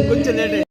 కొంచెం లేట్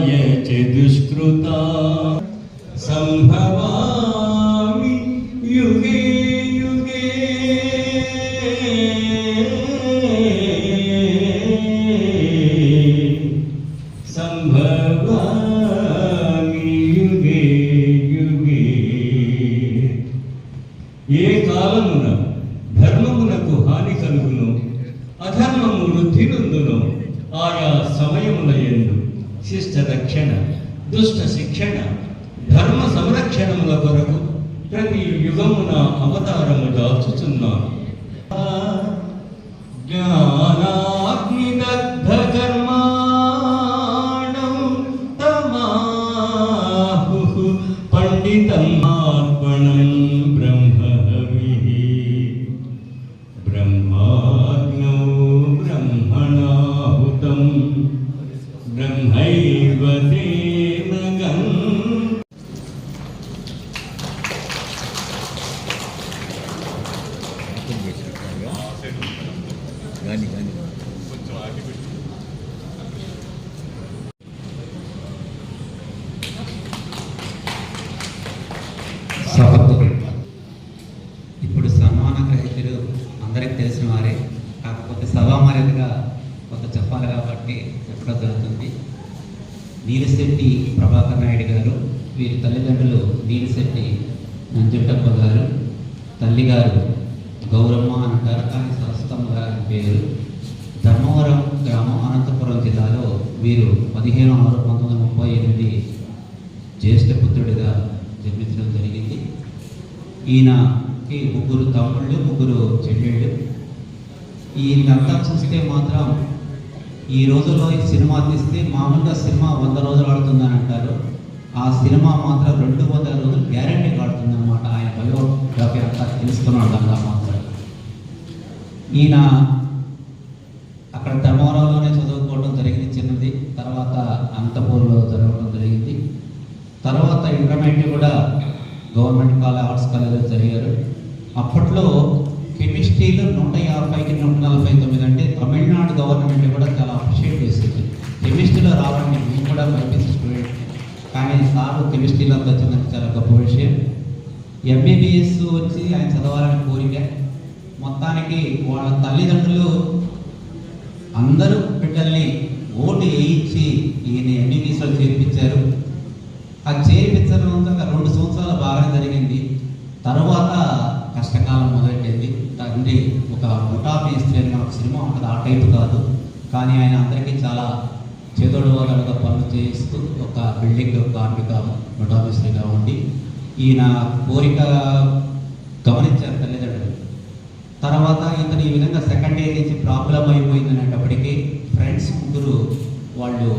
दुष्कृता संभवामि युगे युगे संभवामि युगे युगे ఏ కాలమున ధర్మమునకు హాని కలుగును అధర్మము వృద్ధి నొందును ఆయా సమయముల యందు శిష్ట రక్షణ దుష్ట శిక్షణ ధర్మ సంరక్షణముల కొరకు ప్రతి యుగమున అవతారము దాచుచున్నాను. జ్ఞానాగ్నిదగ్ధ కర్మాణం తమాహుః పండితం ఆత్మనం బ్రహ్మవిః బ్రహ్మాగ్నౌ బ్రహ్మణాహుతం బ్రహ్మైవ తేన గం. సభకు ఇప్పుడు సన్మాన గ్రహీతలు అందరికి తెలిసిన వారే, కాకపోతే సభా మర్యాదగా కొంత చెప్పాలి కాబట్టి చెప్పడం జరుగుతుంది. నీలిశెట్టి ప్రభాకర్ నాయుడు గారు, వీరి తల్లిదండ్రులు నీలిశెట్టి నంజుంటప్ప గారు, తల్లిగారు గౌరమ్మ అంటారు కానీ సరస్వతమ్మ గారి పేరు. ధర్మవరం గ్రామం అనంతపురం జిల్లాలో వీరు 15/6/1938 జ్యేష్ఠ పుత్రుడిగా జన్మించడం జరిగింది. ఈయనకి 3 తమ్ముళ్ళు 3 చెల్లెళ్ళు. ఈయనంతా చూస్తే మాత్రం ఈ రోజుల్లో ఈ సినిమా తీస్తే మామూలుగా సినిమా 100 రోజులు ఆడుతుందని అంటారు. ఆ సినిమా మాత్రం 200 రోజులు గ్యారంటీగా ఆడుతుందన్నమాట. ఆయన బయోగ్రఫీ అంతా తెలుసుకున్నాడు దానిగా మాత్రం. ఈయన అక్కడ ధర్మవరంలోనే చదువుకోవడం జరిగింది చిన్నది, తర్వాత అనంతపూర్లో చదవడం జరిగింది. తర్వాత ఇంటర్మీడియట్ కూడా గవర్నమెంట్ ఆర్ట్స్ కాలేజ్లో చదివారు. అప్పట్లో కెమిస్ట్రీలో 150కి 149 అంటే తమిళనాడు గవర్నమెంట్ కూడా చాలా అప్రిషియేట్ చేసింది. కెమిస్ట్రీలో రావాలని మేము కూడా బైపీసీ స్టూడెంట్, కానీ సార్ కెమిస్ట్రీలో వచ్చిందంటే చాలా గొప్ప విషయం. ఎంబీబీఎస్ వచ్చి ఆయన చదవాలని కోరిక. మొత్తానికి వాళ్ళ తల్లిదండ్రులు అందరూ బిడ్డల్ని ఓటు వేయించి ఈయన ఎంబీబీఎస్లో చేర్పించారు. ఆ చేర్పించడం 2 సంవత్సరాలు బాగానే జరిగింది. తర్వాత కష్టకాలం మొదలెట్టింది. తండ్రి ఒక ముఠా మేస్త్రి అని ఒక సినిమా ఉంటుంది, ఆ టైపు కాదు, కానీ ఆయన అందరికీ చాలా చేదోడు వాళ్ళగా పనులు చేయిస్తూ ఒక బిల్డింగ్ కార్మిక ముఠా మేస్త్రిగా ఉండి ఈయన కోరిక గమనించారు తల్లిదండ్రులు. తర్వాత ఇతను ఈ విధంగా సెకండ్ ఇయర్ నుంచి ప్రాబ్లం అయిపోయింది అనేటప్పటికీ ఫ్రెండ్స్ 3 వాళ్ళు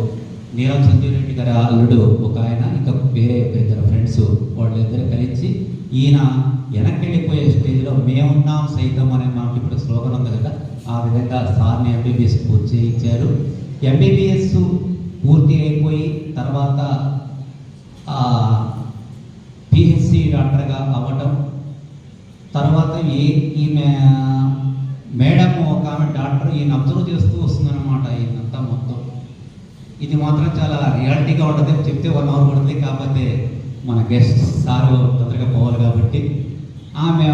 నీలం సంజీవ్ రెడ్డి గారి అల్లుడు ఒక ఆయన, ఇంకా వేరే 2 ఫ్రెండ్స్, వాళ్ళిద్దరు కలిసి ఈయన వెనక్కి వెళ్ళిపోయే స్టేజ్లో మేమున్నాం సైతం అనే మాకు ఇప్పుడు స్లోగన్ ఉంది కదా, ఆ విధంగా సార్ని ఎంబీబీఎస్ పూర్తి చేయించారు. ఎంబీబీఎస్ పూర్తి అయిపోయి తర్వాత పిహెచ్సి డాక్టర్గా అవ్వటం. తర్వాత ఈమె మేడం ఒక ఆమె డాక్టర్ ఈయన అబ్జర్వ్ చేస్తూ వస్తుందన్నమాట. ఈయనంతా మొత్తం ఇది మాత్రం చాలా రియాలిటీగా ఉంటుంది, చెప్తే 1 అవర్ పడుతుంది, కాకపోతే మన గెస్ట్ సారు తొందరగా పోవాలి కాబట్టి. ఆమె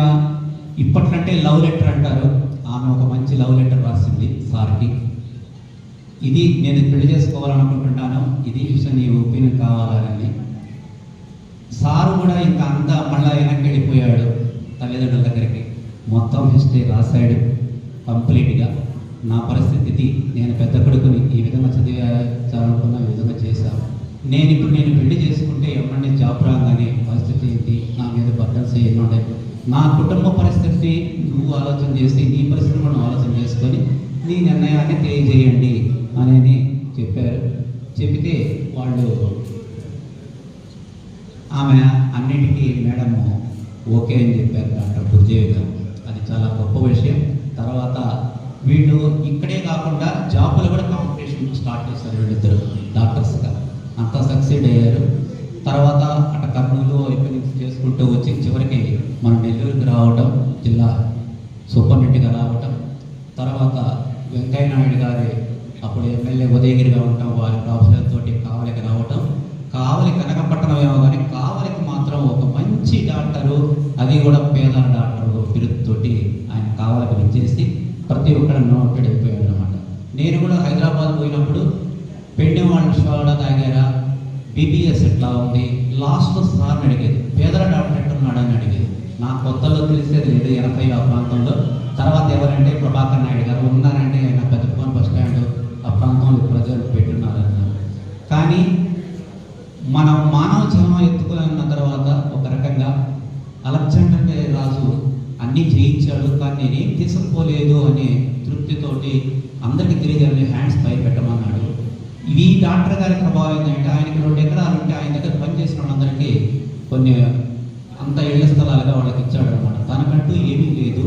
ఇప్పటికంటే లవ్ లెటర్ అంటారు, ఆమె ఒక మంచి లవ్ లెటర్ రాసింది సార్కి. ఇది నేను పెళ్లి చేసుకోవాలనుకుంటున్నాను, ఇది విషయం నీ ఒపీనియన్ కావాలని. సారు కూడా ఇంకా అంతా మళ్ళీ వెనక్కి వెళ్ళిపోయాడు తల్లిదండ్రుల దగ్గరికి, మొత్తం హిస్టరీ రాశాడు కంప్లీట్గా. నా పరిస్థితి ఇది, నేను పెద్ద కొడుకుని ఈ విధంగా చదివించాలనుకున్న ఈ విధంగా చేశాను. నేను పెళ్లి చేసుకుంటే ఎవరిని జాబ్ రాగానే పరిస్థితి ఏంటి, నా మీద బర్డన్స్ ఎన్ని ఉంటాయి, నా కుటుంబ పరిస్థితి నువ్వు ఆలోచన చేసి నీ పరిస్థితి మనం ఆలోచన చేసుకొని నీ నిర్ణయాన్ని తెలియజేయండి అనేది చెప్పారు. చెబితే వాళ్ళు ఆమె అన్నిటికీ మేడము ఓకే అని చెప్పారు డాక్టర్ గురుజేవి గారు. అది చాలా గొప్ప విషయం. తర్వాత వీళ్ళు ఇక్కడే కాకుండా జాబులు కూడా కాంపిటీషన్ స్టార్ట్ చేశారు వీళ్ళిద్దరు డాక్టర్స్గా, అంతా సక్సీడ్ అయ్యారు. తర్వాత అక్కడ కర్నూలు ఎక్కడి నుంచి చేసుకుంటూ వచ్చి చివరికి మన నెల్లూరుకి రావడం, జిల్లా సూపరింటెండెంట్గా రావడం. తర్వాత వెంకయ్య నాయుడు గారి అప్పుడు ఎమ్మెల్యే ఉదయగిరిగా ఉంటాం, వారి ప్రొఫెసర్ తోటి కావలికి రావటం. కావలి కనకపట్టణం ఏమో కానీ కావలికి మాత్రం ఒక మంచి డాక్టరు, అది కూడా పేదల డాక్టరు బిరుదుతోటి ఆయన కావలికి విచ్చేసి ప్రతి ఒక్కరు నోటెడ్ అయిపోయాడు అనమాట. నేను కూడా హైదరాబాద్ పోయినప్పుడు పెండి వాళ్ళు సోడా తాగారా, బీపీఎస్ ఎట్లా ఉంది, లాస్ట్లో సార్ని అడిగేది పేదల డాక్టర్ ఎట్టున్నాడు అని అడిగేది. నా కొత్తలో తెలిసేది లేదు 80 ఆ ప్రాంతంలో. తర్వాత ఎవరంటే ప్రభాకర్ నాయుడు గారు ఉన్నారంటే ఆయన పెద్దపల్లి బస్ స్టాండ్ ఆ ప్రాంతంలో ప్రజలు పెట్టున్నారన్నారు. కానీ మనం మానవ జన్మ ఎత్తుకున్న తర్వాత ఒక రకంగా అలెగ్జాండర్ రాజు అన్నీ జయించాడు, కానీ నేనేం తీసుకుపోలేదు అనే తృప్తితోటి అందరికీ తెలియజేయాలని హ్యాండ్స్ పై పెట్టమన్నాడు. ఈ డాక్టర్ గారి ప్రభావం ఏంటంటే ఆయనకి 2 ఎకరాలు ఉంటే ఆయన దగ్గర పనిచేసిన వాళ్ళందరికీ కొన్ని అంత ఇళ్ల స్థలాలుగా వాళ్ళకి ఇచ్చాడు అనమాట. తనకంటూ ఏమీ లేదు.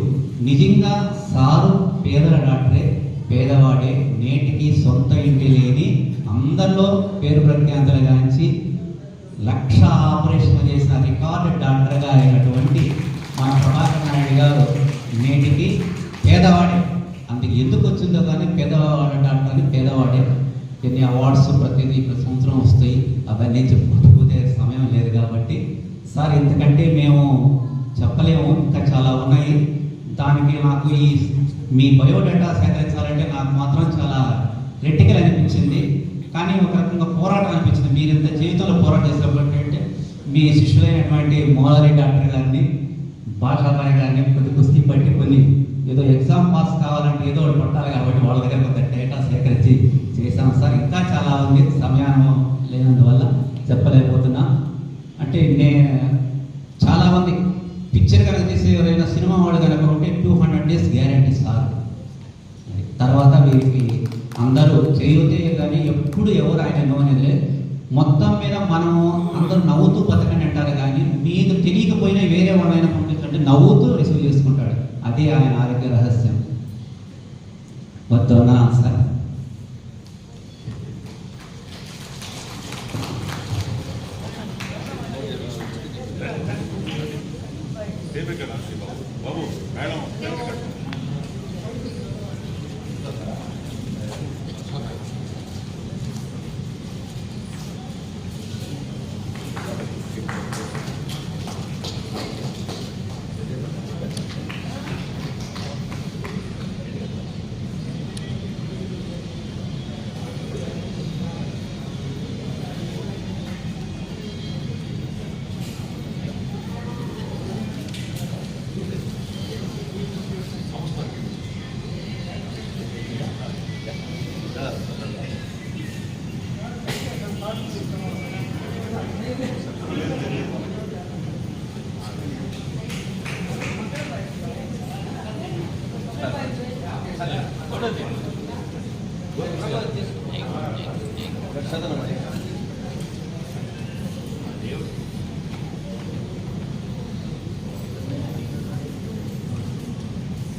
నిజంగా సారు పేదల డాక్టరే, పేదవాడే, నేటికి సొంత ఇంటి లేని అందరిలో పేరు ప్రఖ్యాతలు గాంచి 1,00,000 ఆపరేషన్లు చేసిన రికార్డు డాక్టర్గా అయినటువంటి మన ప్రభాకర్ నాయుడు గారు నేటికి పేదవాడే. అందుకు ఎందుకు వచ్చిందో కానీ పేదవాడు డాక్టర్ అని పేదవాడే. ఎన్ని అవార్డ్స్ ప్రతిదీ సంవత్సరం వస్తాయి, అవన్నీ చెప్పుకోకపోతే సమయం లేదు కాబట్టి సార్ ఎందుకంటే మేము చెప్పలేము, ఇంకా చాలా ఉన్నాయి. దానికి నాకు ఈ మీ బయోడేటా సేకరించాలంటే నాకు మాత్రం చాలా క్రిటికల్ అనిపించింది. కానీ ఒక రకంగా పోరాటం అనిపించింది. మీరు ఇంత జీవితంలో పోరాటం చేసినప్పుడు అంటే మీ శిష్యులైనటువంటి మోలారెడ్డి డాక్టర్ గారిని, భాషాబాయి గారిని కొద్ది కుస్తీ పట్టి కొన్ని ఏదో ఎగ్జామ్ పాస్ కావాలంటే ఏదో ఒకటి పట్టాలి కాబట్టి వాళ్ళ దగ్గర కొంత డేటా సేకరించి చేశాం సార్. ఇంకా చాలా ఉంది, సమయం లేనందువల్ల చెప్పలేకపోతున్నా. అంటే చాలామంది పిక్చర్ కనుక తీసి ఎవరైనా సినిమా వాడు కనుక ఉంటే 200 days గ్యారంటీ సార్. తర్వాత వీరికి అందరూ చేయుతే కానీ ఎప్పుడు ఎవరు ఆయన నోనెలే. మొత్తం మీద మనము అందరూ నవ్వుతూ బతకండి అంటారు, కానీ మీకు తెలియకపోయినా వేరే వాళ్ళైనా పంపించండి నవ్వుతూ రిసీవ్ చేసుకుంటాడు. అదే ఆయన ఆరోగ్య రహస్యం. వద్దోనా సార్?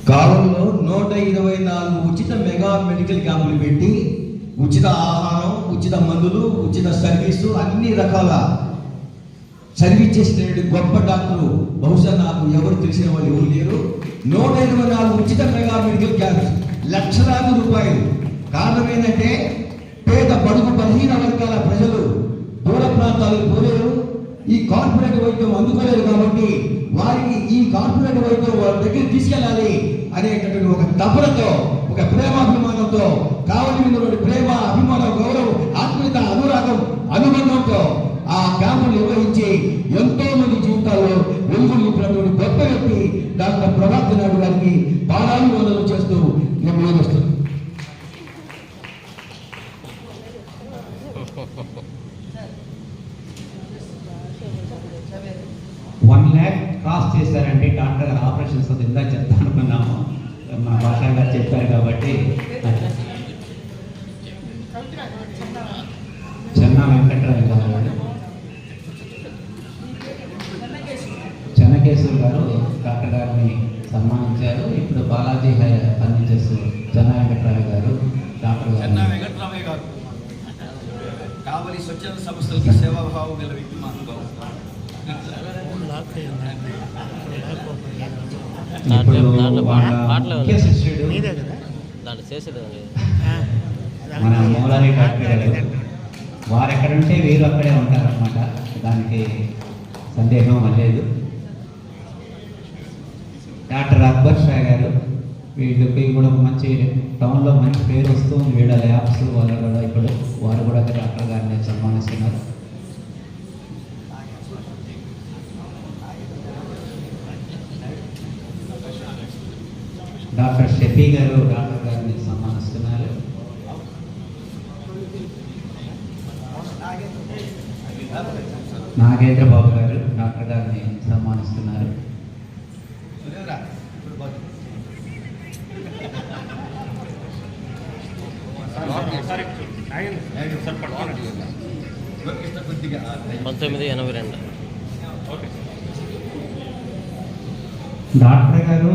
కాలంలో 124 ఉచిత మెగా మెడికల్ క్యాంపులు పెట్టి ఉచిత ఆహారం, ఉచిత మందులు, ఉచిత సర్వీసు, అన్ని రకాల సర్వీస్ చేసిన గొప్ప డాక్టరు బహుశా నాకు ఎవరు తెలిసిన వాళ్ళు ఎవరు లేరు. 124 ఉచిత మెగా మెడికల్ క్యాంప్స్, లక్షలాది రూపాయలు. కారణం ఏంటంటే పేద బడుగు బలహీన వర్గాల ప్రజలు దూర ప్రాంతాలకు పోలేరు, ఈ కార్పొరేట్ వైద్యం అందుకోలేరు. కాబట్టి వారికి ఈ కార్పొరేట్ వైద్యం వారి దగ్గర తీసుకెళ్ళాలి అనేటటువంటి ఒక తపనతో, ఒక ప్రేమాభిమానంతో, కావలి మీద ప్రేమ, అభిమానం, గౌరవం, ఆత్మీయత, అనురాగం, అనుబంధంతో ఆ క్యాంపులు నిర్వహించి ఎంతో మంది జీవితాల్లో వెలుగులు నింపినటువంటి గొప్ప వ్యక్తి డాక్టర్ ప్రభాకర్ నాయుడు గారికి పాదాభివందనలు చేస్తూ నేను నిలబెడుతున్నాను. 1 lakh క్రాస్ చేశారంటే డాక్టర్ గారు ఆపరేషన్స్ ఇందా చెప్తా అనుకున్నాము, మా భాషా గారు చెప్పారు కాబట్టి. చెన్నా వెంకట్రావు గారు, చెన్నకేశ్వర్ గారు డాక్టర్ గారిని సన్మానించారు. ఇప్పుడు బాలాజీ ఫర్నిచర్స్ చెన్నా వెంకట్రావు గారు డాక్టర్ గారు కావలి స్వచ్ఛంద సంస్థలకి సేవాభావం గల వ్యక్తి మాకు మన మూలారి డాక్టర్ గారు. వారు ఎక్కడుంటే వీరు అక్కడే ఉంటారన్నమాట. దానికి సందేహం లేదు. డాక్టర్ అక్బర్ షా గారు, వీళ్ళకి కూడా ఒక మంచి టౌన్లో మంచి పేరు వస్తూ వీళ్ళ ల్యాబ్స్ వాళ్ళు కూడా ఇప్పుడు వారు కూడా డాక్టర్ గారిని సన్మానిస్తున్నారు. డాక్టర్ షఫీ గారు డాక్టర్ గారిని సన్మానిస్తున్నారు. నాగేంద్ర బాబు గారు డాక్టర్ గారిని సన్మానిస్తున్నారు. డాక్టర్ గారు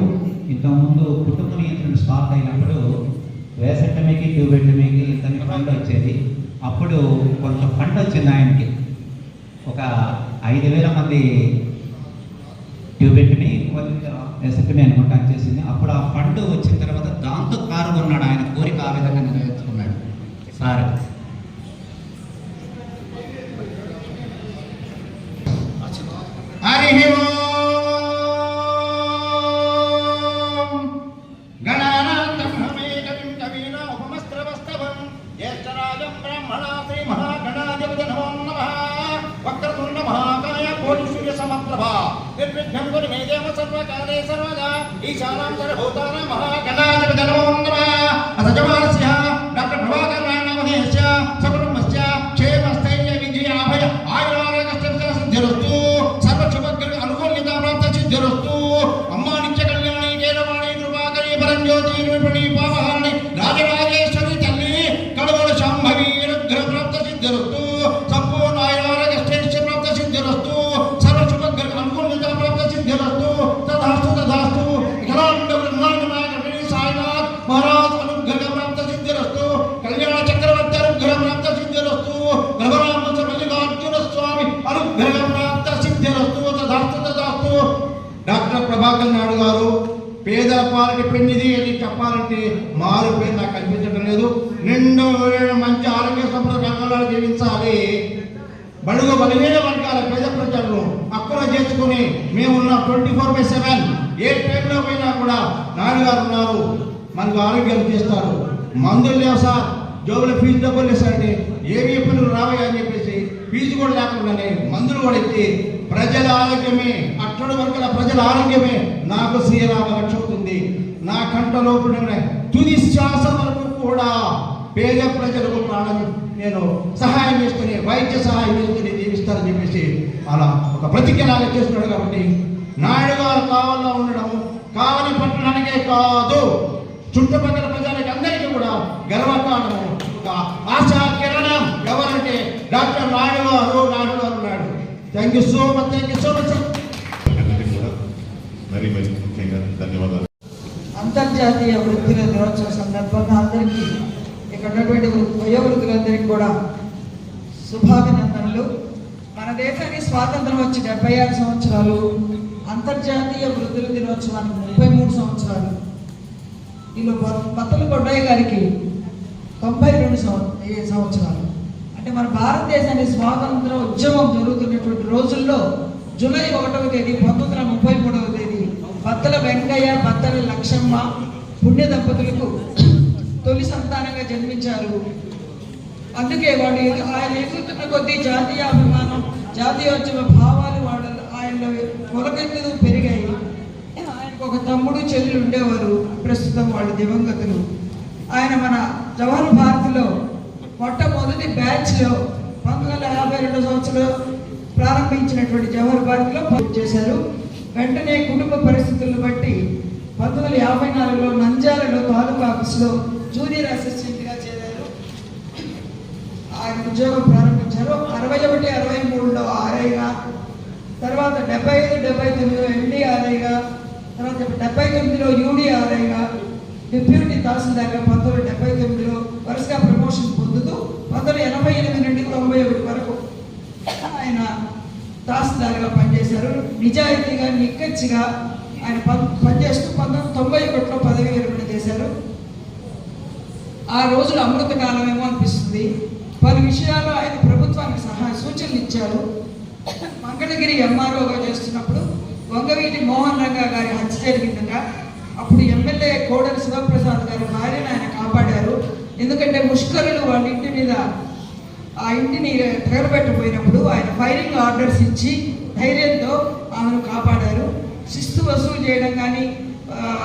ఇంతకుముందు కుటుంబ నియంత్రణ స్టార్ట్ అయినప్పుడు వేసెక్టమీకి ట్యూబెక్టమీకి ఇతనికి ఫండ్ వచ్చేది. అప్పుడు కొంత ఫండ్ వచ్చింది ఆయనకి. ఒక 5,000 మంది ట్యూబెక్టమీ వేసెక్టమీ అనుకుంటాను చేసింది. అప్పుడు ఆ ఫండ్ వచ్చిన తర్వాత దాంతో కారు కొన్నాడు. ఆయన కోరిక ఆ విధంగా నెరవేర్చుకున్నాడు సార్. హరి ఓం గణానాథం హమేకవిం కవీన ఉపమస్త్రవస్తవం జ్యేష్ఠరాజం బ్రహ్మణా శ్రీ మహాగణాధిపతి నమో నమః. వక్రతుండ మహాకాయ కోటి సూర్య సమప్రభ నిర్విఘ్నం కురు మే దేవ సర్వకాలే సర్వదా ఈశానాం సర్వభూతానాం మహాగణాధిపతి నమో నమః. అసజమానస్య డాక్టర్ ప్రభాకర్ నామధేయస్య సకుటుంబస్య క్షేమస్థైర్య విజయాభయ ఆయురారోగ్య సిద్ధిరస్తు. సిద్ధిరస్తు. అమ్మా నిత్య కళ్యాణి కేరవాణి కృపాకరి పరంజ్యోతి నిపుణి పావహాని రాజరాజేశ్వరి తల్లి కడవల శాంభవి అనుగ్రహ ప్రాప్త సిద్ధిరస్తు. సంపూర్ణ ఆయురారోగ్య ప్రాప్త సిద్ధిరస్తు. సర్వశుభగ్ర అనుకూలత ప్రాప్త సిద్ధిరస్తు. తదాస్తు తదాస్తు. ఇఖలాండ బ్రహ్మాండ నాయక సాయినాథ్ మహారాజ్ అనుగ్రహ ప్రాప్త సిద్ధిరస్తు. కళ్యాణ చక్రవర్తి అనుగ్రహ ప్రాప్త సిద్ధిరస్తు. రఘురామ మల్లికార్జున స్వామి అనుగ్రహ ప్రాప్త సిద్ధిరస్తు. తదాస్తు తదాస్తు. డాక్టర్ ప్రభాకర్ నాయుడు గారు పేదల పాలకి పెన్నిది అని చెప్పాలంటే మారు పేరు నాకు కనిపించడం లేదు. 2 మంచి ఆరోగ్య సంప్రదాయాలు జీవించాలి. బడుగు బలహీన వర్గాల పేద ప్రజలను అక్కువ చేర్చుకుని మేమున్న 24/7 ఏ టైంలో పోయినా కూడా నాయుడు గారు ఉన్నారు. మనకు ఆరోగ్యం చేస్తారు. మందులు లేవు సార్, జోబుల ఫీజు డబ్బులు లేసారంటే ఏమి పనులు రావయ్యా అని చెప్పేసి ఫీజు కూడా లేకుండానే మందులు కూడా ఇచ్చి ప్రజల ఆరోగ్యమే, అట్టడి వర్గాల ప్రజల ఆరోగ్యమే నాకు శ్రీరామ రక్ష అవుతుంది. నా కంటలో తుది శ్వాస వరకు కూడా పేద ప్రజలకు ప్రాణం నేను సహాయం చేసుకుని వైద్య సహాయం చేసుకుని జీవిస్తానని చెప్పేసి అలా ఒక ప్రతిజ్ఞలాగా చేస్తున్నాడు. కాబట్టి నాయుడు గారు కావాలో ఉండడం కావలి పట్టణానికే కాదు, చుట్టుపక్కల ప్రజలకి అందరికీ కూడా గర్వకారణము, ఒక ఆశా కిరణం ఎవరంటే డాక్టర్ నాయుడు గారు ఉన్నాడు. Thank you so much. Thank you so much sir. మరి ముఖ్యంగా ధన్యవాదాలు. అంతర్జాతీయ వృత్తుల దినోత్సవ సందర్భంగా అందరికీ ఇక్కడ ఉన్నటువంటి వయోవృద్ధులందరికీ కూడా శుభాభినందనలు. మన దేశానికి స్వాతంత్రం వచ్చి 76 సంవత్సరాలు, అంతర్జాతీయ వృద్ధుల దినోత్సవానికి 33 సంవత్సరాలు. వీళ్ళు బత్తల కొడ్డయ్య గారికి 92 సంవత్సరాలు. అంటే మన భారతదేశానికి స్వాతంత్ర ఉద్యమం జరుగుతున్నటువంటి రోజుల్లో జూలై 1వ తేదీ 1933వ తేదీ బత్తల వెంకయ్య బత్తల లక్షమ్మ పుణ్య దంపతులకు తొలి సంతానంగా జన్మించారు. అందుకే వాళ్ళు ఆయన ఎదుగుతున్న కొద్దీ జాతీయాభిమానం, జాతీయోద్యమ భావాలు ఆయనలో మొలకెత్తులు పెరిగాయి. ఆయనకు ఒక తమ్ముడు చెల్లెలు ఉండేవారు. ప్రస్తుతం వాళ్ళు దివంగతులు. ఆయన మన జవహర్ భారత్లో మొట్టమొదటి బ్యాచ్లో 1952 సంవత్సరంలో ప్రారంభించినటువంటి జవహర్ భారత్లో చేశారు. వెంటనే కుటుంబ పరిస్థితులను బట్టి 1954లో నంద్యాలలో తాలూకా ఆఫీస్లో జూనియర్ అసిస్టెంట్గా చేరారు. ఆయన ఉద్యోగం ప్రారంభించారు. 61, 63లో ఆర్ఐగా, తర్వాత 75, 79లో ఎన్డీఆర్ఐగా, తర్వాత 79లో యూడీఆర్ఐగా, డిప్యూటీ తహసీల్దార్గా 1979లో వరుసగా ప్రమోషన్ పొందుతూ 1988 నుండి 91 వరకు ఆయన తహసీల్దార్గా పనిచేశారు. నిజాయితీగా, నిక్కచ్చిగా ఆయన పనిచేస్తూ 1991లో పదవి విరమణ చేశారు. ఆ రోజులు అమృతకాలమేమో అనిపిస్తుంది. పలు విషయాల్లో ఆయన ప్రభుత్వానికి సూచనలు ఇచ్చారు. మంగళగిరి ఎంఆర్ఓగా చేస్తున్నప్పుడు వంగవీటి మోహన్ రంగా గారి హత్య జరిగిందట. అప్పుడు ఎమ్మెల్యే కోడెల శివప్రసాద్ గారి భార్యను ఆయన కాపాడారు. ఎందుకంటే ముష్కరులు వాళ్ళ ఇంటి మీద ఆ ఇంటిని తగలబెట్టబోయినప్పుడు ఆయన ఫైరింగ్ ఆర్డర్స్ ఇచ్చి ధైర్యంతో ఆమెను కాపాడారు. శిస్తు వసూలు చేయడం కానీ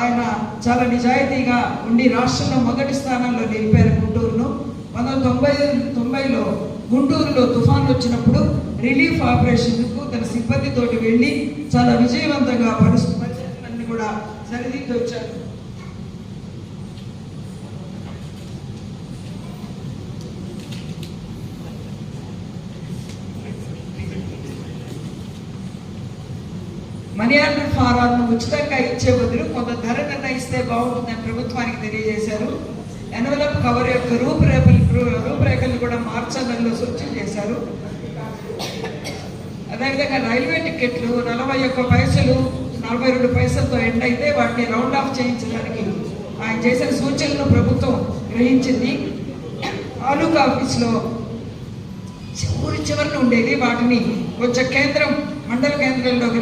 ఆయన చాలా నిజాయితీగా ఉండి రాష్ట్రంలో మొదటి స్థానంలో నిలిపారు గుంటూరును. 1990లో గుంటూరులో తుఫాన్లు వచ్చినప్పుడు రిలీఫ్ ఆపరేషన్కు తన సిబ్బందితోటి వెళ్ళి చాలా విజయవంతంగా పరిస్థితులన్నీ కూడా సరిదిద్ది వచ్చారు. మనీ ఆర్డర్ ఫారాలను ఉచితంగా ఇచ్చే బదులు కొంత ధర నిర్ణయిస్తే బాగుంటుందని ప్రభుత్వానికి తెలియజేశారు. ఎన్వలప్ కవర్ యొక్క రూపురేఖలు కూడా మార్చి నెలలో సూచన చేశారు. అదేవిధంగా రైల్వే టికెట్లు 41 పైసలు 42 పైసలతో ఎండ్ అయితే వాటిని రౌండ్ ఆఫ్ చేయించడానికి ఆయన చేసిన సూచనలను ప్రభుత్వం గ్రహించింది. తాలూకా ఆఫీస్లో ఊరి చివరిని ఉండేది. వాటిని కొంచెం కేంద్రం మండల కేంద్రంలోకి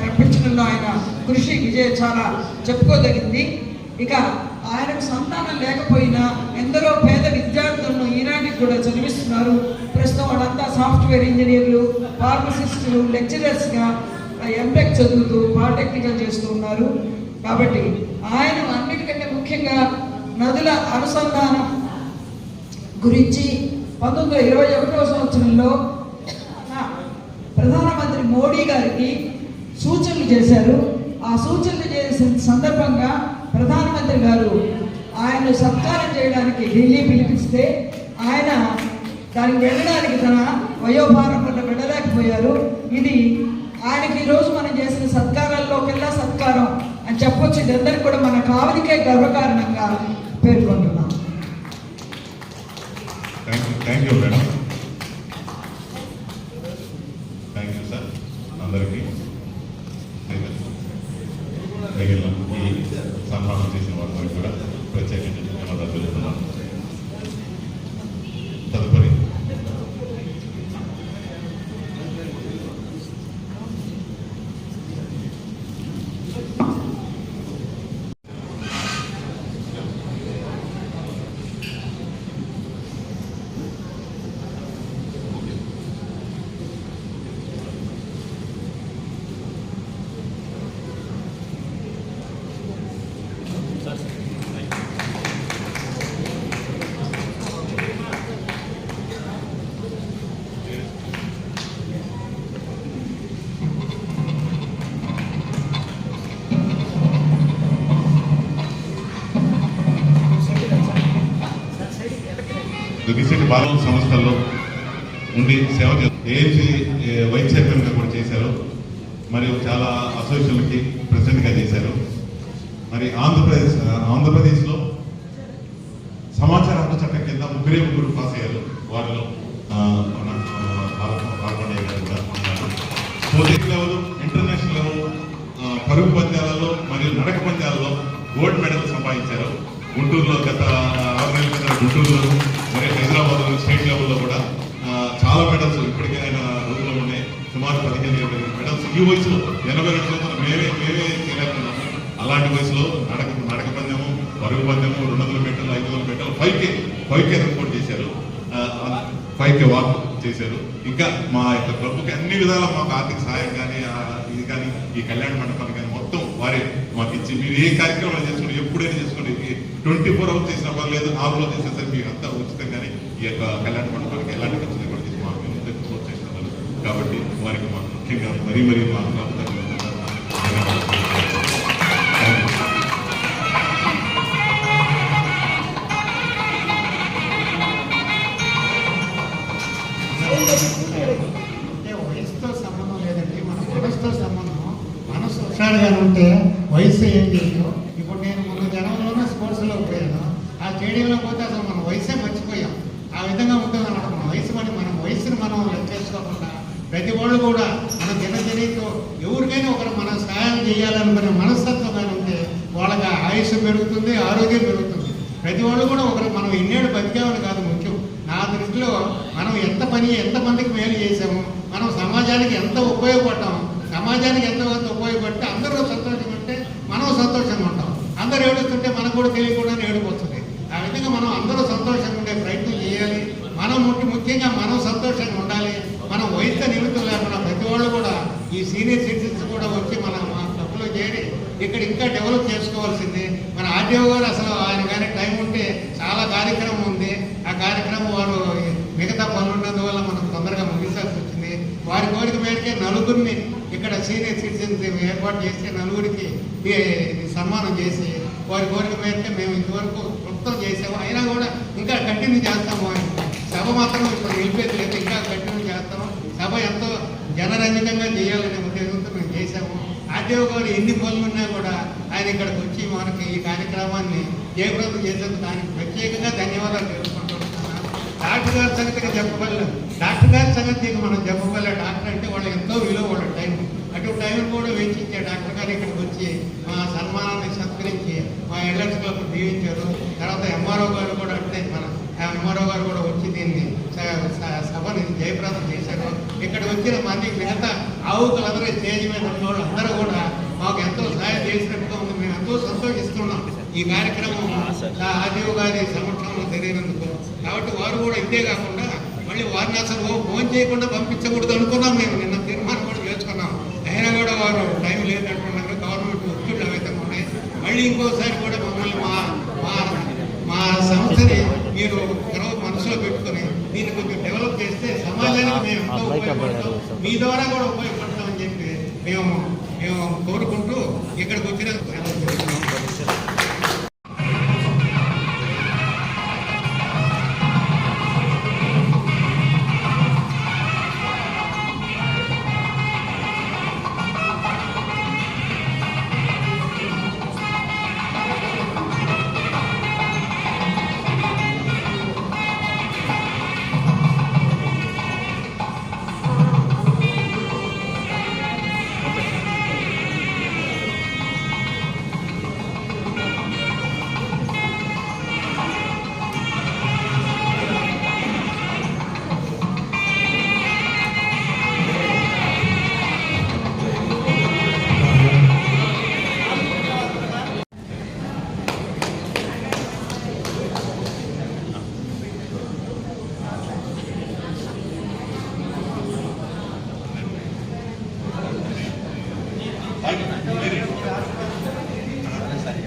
రప్పించడంలో ఆయన కృషి విజయం చాలా చెప్పుకోదగింది. ఇక ఆయనకు సంతానం లేకపోయినా ఎందరో పేద విద్యార్థులను ఈనాటికి కూడా చదివిస్తున్నారు. ప్రస్తుతం వాళ్ళంతా సాఫ్ట్వేర్ ఇంజనీర్లు, ఫార్మసిస్టులు, లెక్చరర్స్గా ఎంటెక్ చదువుతూ పాలిటెక్నికల్ చేస్తూ ఉన్నారు. కాబట్టి ఆయన అన్నిటికంటే ముఖ్యంగా నదుల అనుసంధానం గురించి 1921వ సంవత్సరంలో ప్రధానమంత్రి మోడీ గారికి సూచనలు చేశారు. ఆ సూచనలు చేసిన సందర్భంగా ప్రధానమంత్రి గారు ఆయన సత్కారం చేయడానికి ఢిల్లీ పిలిపిస్తే ఆయన దానికి వెళ్ళడానికి తన వయోభారం వల్ల వెళ్ళలేకపోయారు. ఇది ఆయనకి ఈరోజు మనం చేసిన సత్కారాల్లోకెల్లా సత్కారం అని చెప్పొచ్చు. ఇదందరికీ కూడా మన కావలికే గర్వకారణంగా పేర్కొంటున్నాం. Thank you madam. Thank you sir. అందరికీ మిగిలిన ఈ సన్మానం చేసిన వారందరికీ కూడా ప్రత్యేకంగా ధన్యవాదాలు తెలుపుతున్నాను. తదుపరి రీసెంట్ బాలల సంస్థల్లో ఉండి సేవ ఏఎంసీ వైస్ చైర్మన్గా కూడా చేశారు. మరియు చాలా అసోసియేషన్లకి ప్రెసిడెంట్గా చేశారు. మరి ఆంధ్రప్రదేశ్లో సమాచార హక్కు చట్టం కింద ముగ్గురు పాస్ అయ్యారు. వారిలో మన పాల్గొండే గారు కూడా ఉన్నారు. స్పోర్ట్స్ లెవెల్, ఇంటర్నేషనల్ లెవెల్ పరుగు పంద్యాలలో మరియు నడక పంద్యాలలో గోల్డ్ మెడల్ సంపాదించారు. గుంటూరులో గత 6 నెలల కింద గుంటూరులో మరియు హైదరాబాద్ స్టేట్ లెవెల్లో కూడా చాలా మెడల్స్ ఇప్పటికే ఆయన రోజుల్లో ఉన్నాయి. సుమారు 15-20 మెడల్స్ ఈ వయసులో 82 సంవత్సరాలు మేమే చేయలేకున్నాము. అలాంటి వయసులో నడక పందెము, పరుగు పందెము, 200 మీటర్లు, 500 మీటర్లు, 5K రిపోర్ట్ చేశారు. 5K వాక్ చేశారు. ఇంకా మా యొక్క క్లబ్కి అన్ని విధాలా మాకు ఆర్థిక సహాయం కానీ ఇది కానీ ఈ కళ్యాణ మండపాన్ని కానీ మొత్తం వారే మాకు ఇచ్చి మీరు ఏ కార్యక్రమాలు చేసుకోండి, ఎప్పుడైనా చేసుకోండి, 24 అవర్స్ చేసినా పర్లేదు, 4 రోజులు చేసినా సరే మీకు అంతా ఉచితంగానే ఈ యొక్క కళ్యాణ మండపానికి ఎలాంటి ఖర్చు కూడా చేసి మాకు ప్రోత్సహిస్తున్నారు. కాబట్టి వారికి మాకు ముఖ్యంగా మరీ మా ప్రభుత్వం అంటే వయసుతో సంబంధం లేదండి, మన మనసుతో సంబంధం. మనసు హుషారుగా ఉంటే వయసు ఏం చేయదు. ఇప్పుడు నేను ముందు జనంలోనే స్పోర్ట్స్లో పోయాను. ఆ స్టేడియంలో పోతే అసలు మన వయసే మర్చిపోయాం. ఆ విధంగా ఉంటుంది అన్నమాట. మన వయసు మనం వయసుని మనం లెక్కేసుకోకుండా ప్రతి వాళ్ళు కూడా మన దినచర్యతో ఎవరికైనా ఒకరు మనం సహాయం చేయాలనుకునే మనస్తత్వం ఉంటే వాళ్ళకి ఆయుష్ పెరుగుతుంది, ఆరోగ్యం పెరుగుతుంది. ప్రతి వాళ్ళు కూడా మనం ఎన్నేళ్ళు బతికామని కాదు ముఖ్యం. నా దృష్టిలో మనం ఎంతమందికి మేలు చేసాము, మనం సమాజానికి ఎంత ఉపయోగపడ్డాము, సమాజానికి ఎంత ఉపయోగపడితే అందరూ సంతోషంగా ఉంటే మనం సంతోషంగా ఉంటాం. అందరూ ఏడుస్తుంటే మనకు కూడా తెలియకుండా ఏడుపు వస్తుంది. ఆ విధంగా మనం అందరూ సంతోషంగా ఉండే ప్రయత్నం చేయాలి. మనం ముఖ్యంగా మనం సంతోషంగా ఉండాలి. మనం వయసు నిమిత్తం లేకుండా ప్రతి వాళ్ళు కూడా ఈ సీనియర్ సిటిజన్స్ కూడా వచ్చి మన క్లబ్లో చేరి ఇక్కడ ఇంకా డెవలప్ చేసుకోవాల్సింది. మన ఆర్డీఓ గారు అసలు ఆయన కానీ టైం ఉంటే చాలా కార్యక్రమం ఉంది. ఆ కార్యక్రమం వారు మిగతా పనులు ఉన్నందువల్ల మనం తొందరగా ముగించాల్సి వచ్చింది. వారి కోరిక మేరకే నలుగురిని ఇక్కడ సీనియర్ సిటిజన్స్ ఏర్పాటు చేసి నలుగురికి సన్మానం చేసి వారి కోరిక మేరకే మేము ఇంతవరకు మొత్తం చేసాము. అయినా కూడా ఇంకా కంటిన్యూ చేస్తాము. సభ మాత్రం ఇప్పుడు నిలిపేది లేదు, ఇంకా కంటిన్యూ చేస్తాము. సభ ఎంతో జనరంజకంగా చేయాలనే ఉద్దేశంతో మేము చేశాము. ఆర్డీఓ గారు ఎన్ని పనులు ఉన్నా కూడా ఆయన ఇక్కడికి వచ్చి మనకి ఈ కార్యక్రమాన్ని జయప్రదం చేసేందుకు ఆయనకు ప్రత్యేకంగా ధన్యవాదాలు తెలుసుకుంటున్నాను. డాక్టర్ గారి సంగతిగా చెప్పగల డాక్టర్ గారి సంగతి మనం చెప్పగల డాక్టర్ అంటే వాళ్ళు ఎంతో విలువ వాళ్ళ టైం, అటు టైం కూడా వెచ్చించే డాక్టర్ గారు ఇక్కడికి వచ్చి మా సన్మానాన్ని సత్కరించి మా ఎల్ఎస్ క్లబ్ దీవించారు. తర్వాత ఎంఆర్ఓ గారు కూడా అంటే మన ఎంఆర్ఓ గారు కూడా వచ్చి దీన్ని సభని జయప్రదం చేశారు. ఇక్కడ వచ్చిన మంది మిగతా ఆవుకులందరూ స్టేజ్ మీద ఉన్న వాళ్ళు అందరూ కూడా మాకు ఎంతో సహాయం చేసినట్టుగా ఉంది. మేము ఎంతో సంతోషిస్తున్నాం ఈ కార్యక్రమం ఆర్డీఓ గారి సమక్షంలో జరిగినందుకు. కాబట్టి వారు కూడా ఇంతే కాకుండా మళ్ళీ వారిని అసలు ఫోన్ చేయకుండా పంపించకూడదు అనుకున్నాం. మేము నిన్న తీర్మానం కూడా చేసుకున్నాం. అయినా కూడా వారు టైం లేనట్టున్నారు. గవర్నమెంట్ ఒత్తిళ్ళు అవైతే ఉన్నాయి. మళ్ళీ ఇంకోసారి కూడా మమ్మల్ని మా సంస్థని మీరు మనసులో పెట్టుకొని దీన్ని కొంచెం డెవలప్ చేస్తే సమాజానికి మేము ఎంతో ఉపయోగపడతాం, మీ ద్వారా కూడా ఉపయోగపడతామని చెప్పి మేము కోరుకుంటూ ఇక్కడికి వచ్చిన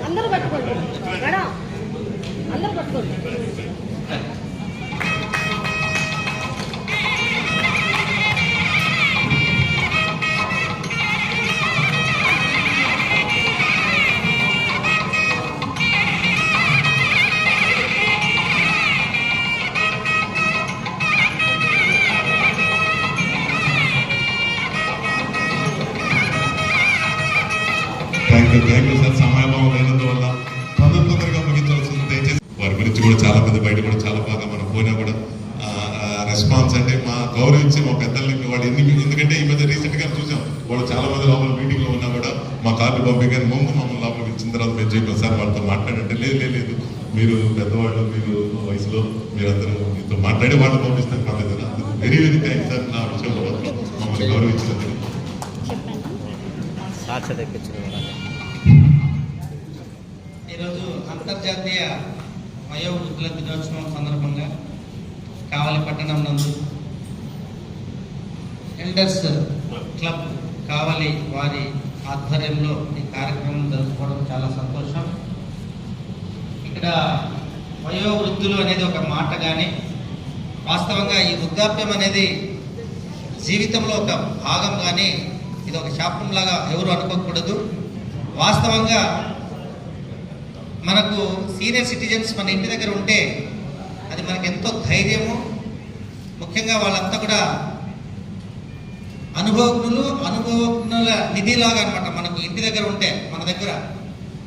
అందరూ పట్టుకోండి మేడం, అందరూ పట్టుకోండి. Thank you sir. సమయాభావం లేనందువల్ల తొందరగా ముగించవలసింది. దయచేసి వారి గురించి కూడా చాలా మంది బయట కూడా చాలా బాగా మనం పోయినా కూడా రెస్పాన్స్ అంటే మా గౌరవించి మా పెద్దలకి వాళ్ళు ఎందుకంటే ఈ మధ్య రీసెంట్గా చూసాం వాళ్ళు చాలా మంది లోపల మీటింగ్లో ఉన్నా కూడా మా కార్డు పంపించారు. ముందు మమ్మల్ని లోపలికి ఇచ్చిన తర్వాత మేము చేయగలం సార్ వాళ్ళతో మాట్లాడంటే లేదు మీరు పెద్దవాళ్ళు, మీరు వయసులో మీరందరూ మీతో మాట్లాడి వాళ్ళు పంపిస్తారు పర్లేదు. వెరీ థ్యాంక్స్ సార్ నా విషయంలో మమ్మల్ని గౌరవించినందుకు. ఈరోజు అంతర్జాతీయ వయోవృద్ధుల దినోత్సవం సందర్భంగా కావలి పట్టణం నందు ఎల్డర్స్ క్లబ్ కావలి వారి ఆధ్వర్యంలో ఈ కార్యక్రమం జరుపుకోవడం చాలా సంతోషం. ఇక్కడ వయోవృద్ధులు అనేది ఒక మాట కానీ, వాస్తవంగా ఈ వృద్ధాప్యం అనేది జీవితంలో ఒక భాగం కానీ ఇది ఒక శాపంలాగా ఎవరు అనుకోకూడదు. వాస్తవంగా మనకు సీనియర్ సిటిజన్స్ మన ఇంటి దగ్గర ఉంటే అది మనకు ఎంతో ధైర్యము. ముఖ్యంగా వాళ్ళంతా కూడా అనుభవజ్ఞుల నిధిలాగా అనమాట మనకు ఇంటి దగ్గర ఉంటే మన దగ్గర.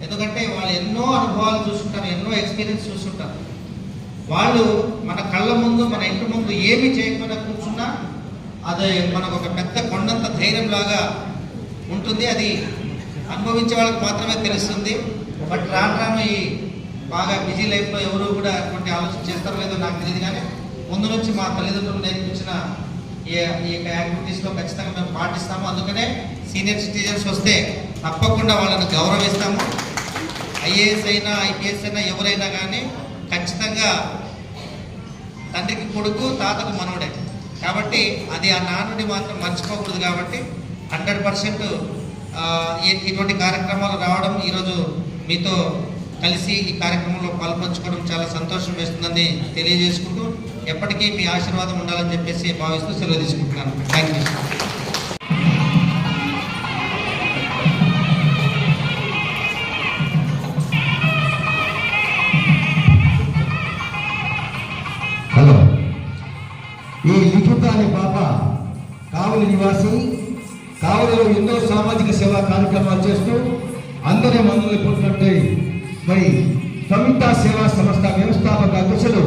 ఎందుకంటే వాళ్ళు ఎన్నో అనుభవాలు చూస్తుంటారు, ఎన్నో ఎక్స్పీరియన్స్ చూస్తుంటారు. వాళ్ళు మన కళ్ళ ముందు మన ఇంటి ముందు ఏమి చేయకుండా కూర్చున్నా అది మనకు ఒక పెద్ద కొండంత ధైర్యం లాగా ఉంటుంది. అది అనుభవించే వాళ్ళకి మాత్రమే తెలుస్తుంది. బట్ రాను ఈ బాగా బిజీ లైఫ్లో ఎవరు కూడా అటువంటి ఆలోచన చేస్తారో లేదో నాకు తెలియదు, కానీ ముందు నుంచి మా తల్లిదండ్రులు నేర్పించిన ఈ యొక్క యాక్టివిటీస్లో ఖచ్చితంగా మేము పాటిస్తాము. అందుకనే సీనియర్ సిటిజన్స్ వస్తే తప్పకుండా వాళ్ళని గౌరవిస్తాము. ఐఏఎస్ అయినా ఐపీఎస్ అయినా ఎవరైనా కానీ ఖచ్చితంగా తండ్రికి కొడుకు తాతకు మనవడే కాబట్టి అది ఆ నానుడి మాత్రం మర్చిపోకూడదు. కాబట్టి 100% ఇటువంటి కార్యక్రమాలు రావడం, ఈరోజు మీతో కలిసి ఈ కార్యక్రమంలో పాల్పంచుకోవడం చాలా సంతోషం వేస్తుందని తెలియజేసుకుంటూ ఎప్పటికీ మీ ఆశీర్వాదం ఉండాలని చెప్పేసి భావిస్తూ సెలవు తీసుకుంటున్నాను. Thank you. హలో, ఈ లిఖిత అనే పాప కావలి నివాసి, కావలిలో ఎన్నో సామాజిక సేవా కార్యక్రమాలు చేస్తూ అందరి మన్ననలు పొందినట్టు మరి సంయుక్త సేవా సంస్థ వ్యవస్థాపక అధ్యక్షులు